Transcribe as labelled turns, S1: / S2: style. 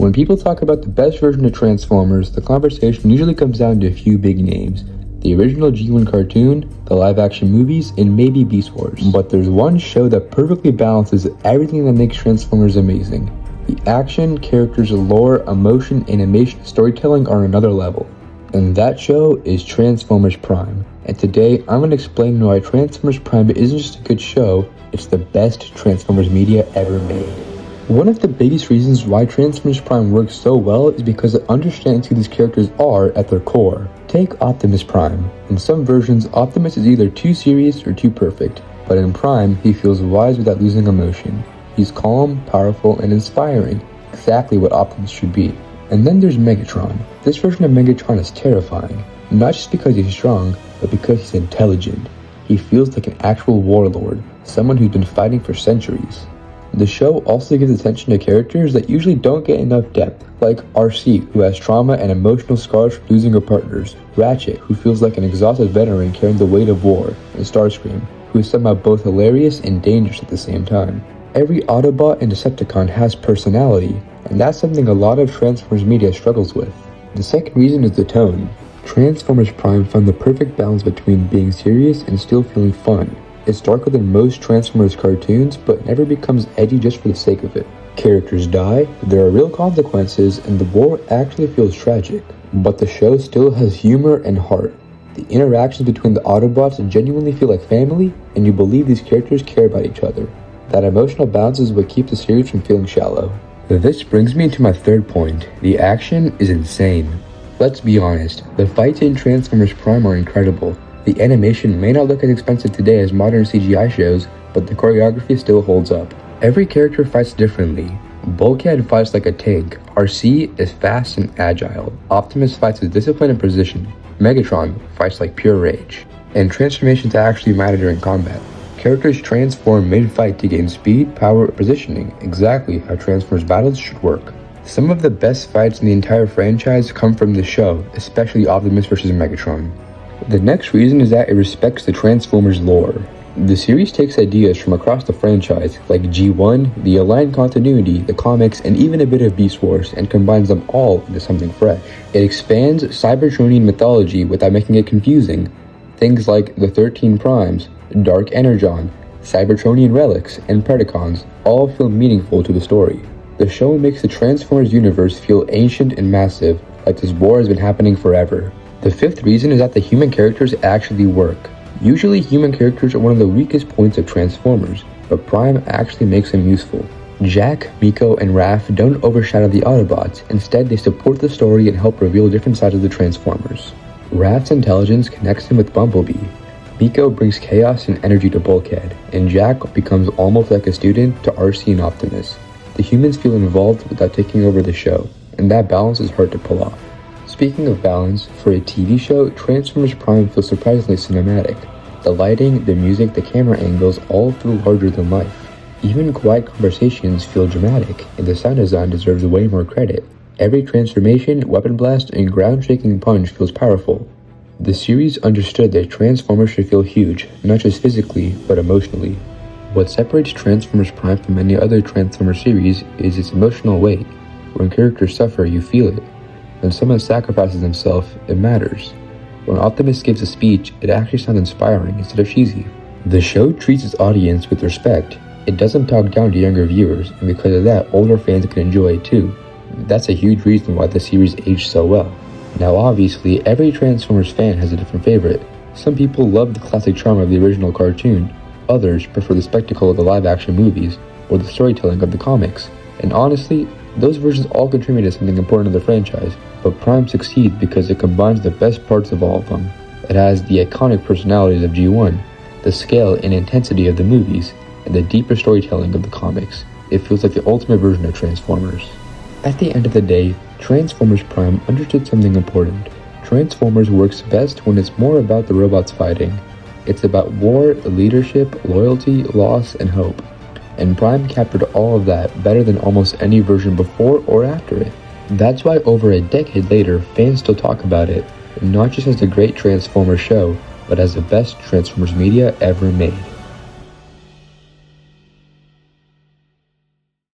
S1: When people talk about the best version of Transformers, the conversation usually comes down to a few big names. The original G1 cartoon, the live-action movies, and maybe Beast Wars. But there's one show that perfectly balances everything that makes Transformers amazing. The action, characters, lore, emotion, animation, storytelling are another level. And that show is Transformers Prime. And today, I'm going to explain why Transformers Prime isn't just a good show, it's the best Transformers media ever made. One of the biggest reasons why Transformers Prime works so well is because it understands who these characters are at their core. Take Optimus Prime. In some versions, Optimus is either too serious or too perfect, but in Prime, he feels wise without losing emotion. He's calm, powerful, and inspiring, exactly what Optimus should be. And then there's Megatron. This version of Megatron is terrifying, not just because he's strong, but because he's intelligent. He feels like an actual warlord, someone who's been fighting for centuries. The show also gives attention to characters that usually don't get enough depth, like RC, who has trauma and emotional scars from losing her partners, Ratchet, who feels like an exhausted veteran carrying the weight of war, and Starscream, who is somehow both hilarious and dangerous at the same time. Every Autobot and Decepticon has personality, and that's something a lot of Transformers media struggles with. The second reason is the tone. Transformers Prime found the perfect balance between being serious and still feeling fun. It's darker than most Transformers cartoons, but never becomes edgy just for the sake of it. Characters die, there are real consequences, and the war actually feels tragic. But the show still has humor and heart. The interactions between the Autobots genuinely feel like family, and you believe these characters care about each other. That emotional balance is what keeps the series from feeling shallow. This brings me to my third point. The action is insane. Let's be honest, the fights in Transformers Prime are incredible. The animation may not look as expensive today as modern CGI shows, but the choreography still holds up. Every character fights differently. Bulkhead fights like a tank, RC is fast and agile, Optimus fights with discipline and precision, Megatron fights like pure rage, and transformations actually matter during combat. Characters transform mid-fight to gain speed, power, or positioning, exactly how Transformers battles should work. Some of the best fights in the entire franchise come from the show, especially Optimus vs. Megatron. The next reason is that it respects the Transformers lore. The series takes ideas from across the franchise, like G1, the Aligned Continuity, the comics, and even a bit of Beast Wars, and combines them all into something fresh. It expands Cybertronian mythology without making it confusing. Things like the 13 Primes, Dark Energon, Cybertronian relics, and Predacons all feel meaningful to the story. The show makes the Transformers universe feel ancient and massive, like this war has been happening forever. The fifth reason is that the human characters actually work. Usually human characters are one of the weakest points of Transformers, but Prime actually makes them useful. Jack, Miko, and Raph don't overshadow the Autobots, instead they support the story and help reveal different sides of the Transformers. Raph's intelligence connects him with Bumblebee. Miko brings chaos and energy to Bulkhead, and Jack becomes almost like a student to RC and Optimus. The humans feel involved without taking over the show, and that balance is hard to pull off. Speaking of balance, for a TV show, Transformers Prime feels surprisingly cinematic. The lighting, the music, the camera angles all feel larger than life. Even quiet conversations feel dramatic, and the sound design deserves way more credit. Every transformation, weapon blast, and ground-shaking punch feels powerful. The series understood that Transformers should feel huge, not just physically, but emotionally. What separates Transformers Prime from any other Transformers series is its emotional weight. When characters suffer, you feel it. When someone sacrifices himself, it matters. When Optimus gives a speech, it actually sounds inspiring instead of cheesy. The show treats its audience with respect. It doesn't talk down to younger viewers, and because of that, older fans can enjoy it too. That's a huge reason why the series aged so well. Now obviously, every Transformers fan has a different favorite. Some people love the classic charm of the original cartoon. Others prefer the spectacle of the live-action movies, or the storytelling of the comics. And honestly, those versions all contribute to something important to the franchise, but Prime succeeds because it combines the best parts of all of them. It has the iconic personalities of G1, the scale and intensity of the movies, and the deeper storytelling of the comics. It feels like the ultimate version of Transformers. At the end of the day, Transformers Prime understood something important. Transformers works best when it's more about the robots fighting. It's about war, leadership, loyalty, loss, and hope. And Prime captured all of that better than almost any version before or after it. That's why over a decade later, fans still talk about it, not just as a great Transformers show, but as the best Transformers media ever made.